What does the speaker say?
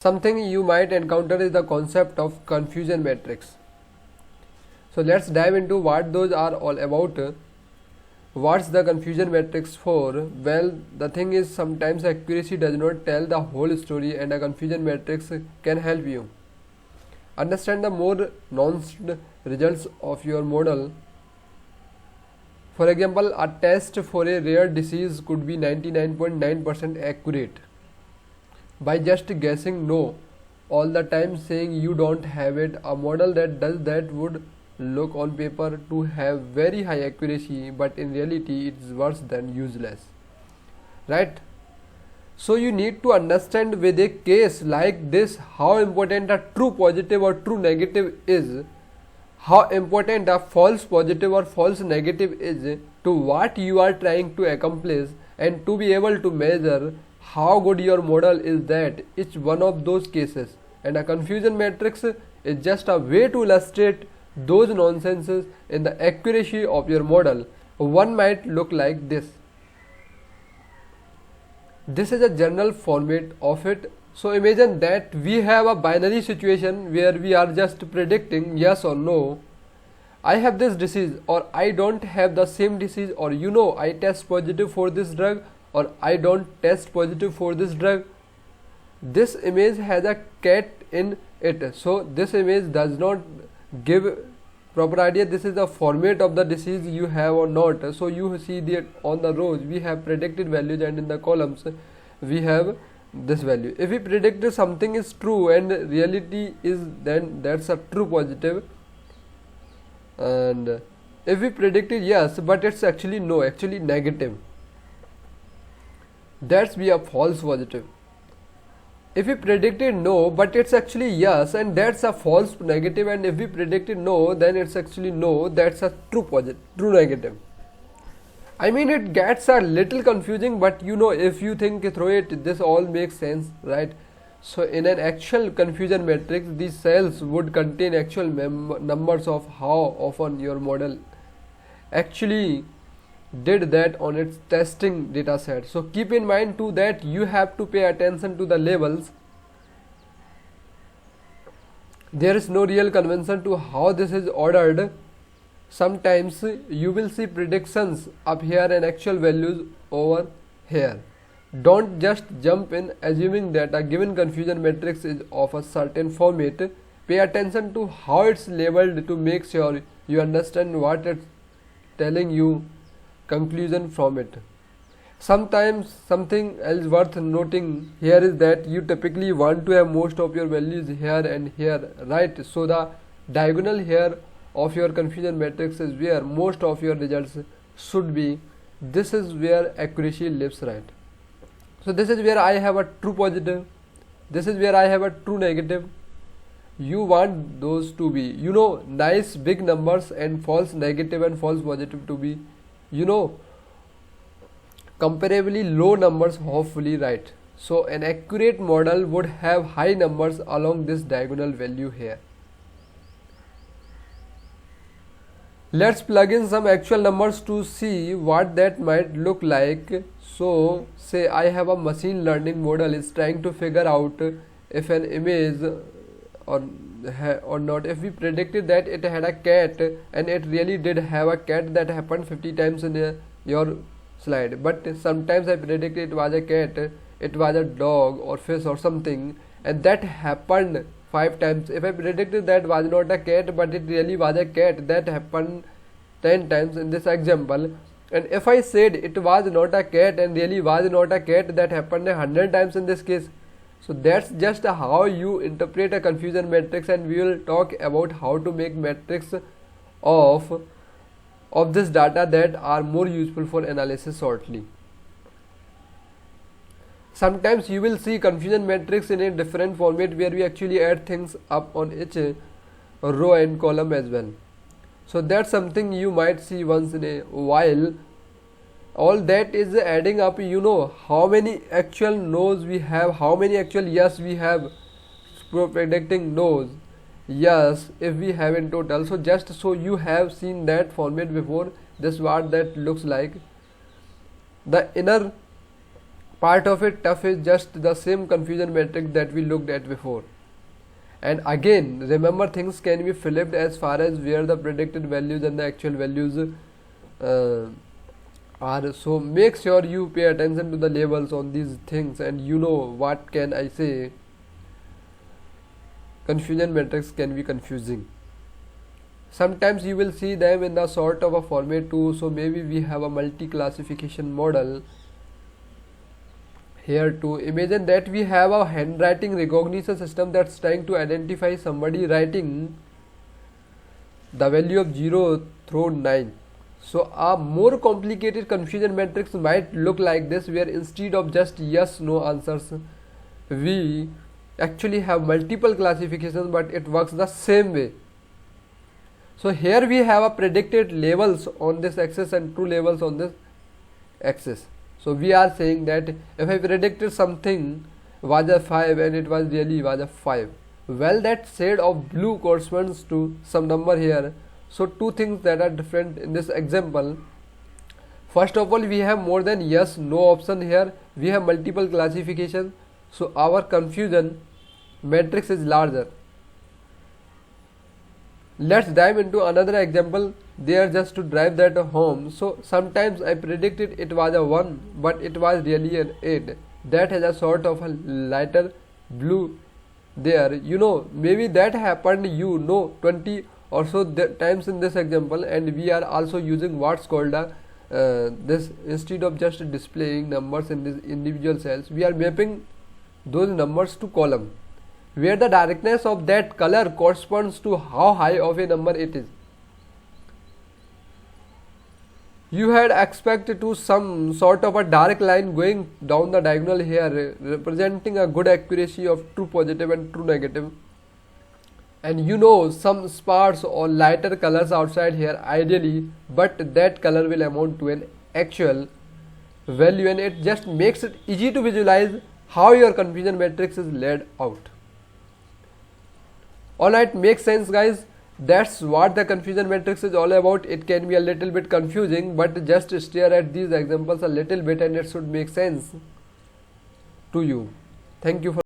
Something you might encounter is the concept of confusion matrix. So let's dive into what those are all about. What's the confusion matrix for? Well, the thing is, sometimes accuracy does not tell the whole story, and a confusion matrix can help you understand the more nuanced results of your model. For example, a test for a rare disease could be 99.9% accurate by just guessing no all the time, saying you don't have it. A model that does that would look on paper to have very high accuracy, but in reality it's worse than useless, right? So you need to understand with a case like this how important a true positive or true negative is, how important a false positive or false negative is to what you are trying to accomplish, and to be able to measure how good your model is that each one of those cases. And a confusion matrix is just a way to illustrate those nonsenses in the accuracy of your model. One might look like this. This is a general format of it. So imagine that we have a binary situation where we are just predicting yes or no. I have this disease, or I don't have the same disease, or I test positive for this drug, or I don't test positive for this drug. This image has a cat in it, so this image does not give proper idea this is the format of the disease you have or not. So you see that on the rows we have predicted values, and in the columns we have this value. If we predicted something is true and reality is, then that's a true positive, and if we predicted yes but it's actually no, actually negative, that's be a false positive. If we predicted no but it's actually yes, and that's a false negative, and if we predicted no then it's actually no, that's a true positive, true negative. I mean, it gets a little confusing, but if you think through it, this all makes sense, right? So in an actual confusion matrix, these cells would contain actual numbers of how often your model actually did that on its testing data set. So keep in mind too that you have to pay attention to the labels. There is no real convention to how this is ordered. Sometimes you will see predictions up here and actual values over here. Don't just jump in assuming that a given confusion matrix is of a certain format. Pay attention to how it's labeled to make sure you understand what it's telling you conclusion from it. Sometimes something else worth noting here is that you typically want to have most of your values here and here, right? So the diagonal here of your confusion matrix is where most of your results should be. This is where accuracy lives, right? So this is where I have a true positive, this is where I have a true negative. You want those to be nice big numbers, and false negative and false positive to be comparably low numbers, hopefully, right? So an accurate model would have high numbers along this diagonal value here. Let's plug in some actual numbers to see what that might look like. So say I have a machine learning model is trying to figure out if an image or not. If we predicted that it had a cat, and it really did have a cat, that happened 50 times in your slide, but sometimes I predicted it was a cat, it was a dog or fish or something, and that happened 5 times. If I predicted that was not a cat but it really was a cat, that happened 10 times in this example. And if I said it was not a cat and really was not a cat, that happened 100 times in this case. So that's just how you interpret a confusion matrix, and we will talk about how to make matrix of this data that are more useful for analysis shortly. Sometimes you will see confusion matrix in a different format where we actually add things up on each row and column as well. So that's something you might see once in a while. All that is adding up, how many actual no's we have, how many actual yes we have, predicting no's, yes if we have in total. So just so you have seen that format before, this what that looks like. The inner part of it tough is just the same confusion matrix that we looked at before. And again, remember, things can be flipped as far as where the predicted values and the actual values are. So make sure you pay attention to the labels on these things, and you know what can I say, confusion matrix can be confusing. Sometimes you will see them in the sort of a format too. So maybe we have a multi-classification model here too. Imagine that we have a handwriting recognition system that's trying to identify somebody writing the value of 0 through 9. So a more complicated confusion matrix might look like this, where instead of just yes no answers, we actually have multiple classifications, but it works the same way. So here we have a predicted labels on this axis and true labels on this axis. So we are saying that if I predicted something was a 5 and it was really was a 5, well, that shade of blue corresponds to some number here. So two things that are different in this example. First of all, we have more than yes no option here, we have multiple classification, so our confusion matrix is larger. Let's dive into another example there just to drive that home. So sometimes I predicted it was a 1, but it was really an 8. That has a sort of a lighter blue there. You know, maybe that happened 20 or so times in this example, and we are also using what's called a this, instead of just displaying numbers in these individual cells, we are mapping those numbers to column, where the darkness of that color corresponds to how high of a number it is. You had expected to some sort of a dark line going down the diagonal here, representing a good accuracy of true positive and true negative, and you know, some sparse or lighter colors outside here ideally, but that color will amount to an actual value, and it just makes it easy to visualize how your confusion matrix is laid out. Alright, makes sense guys. That's what the confusion matrix is all about. It can be a little bit confusing, but just stare at these examples a little bit and it should make sense to you. Thank you for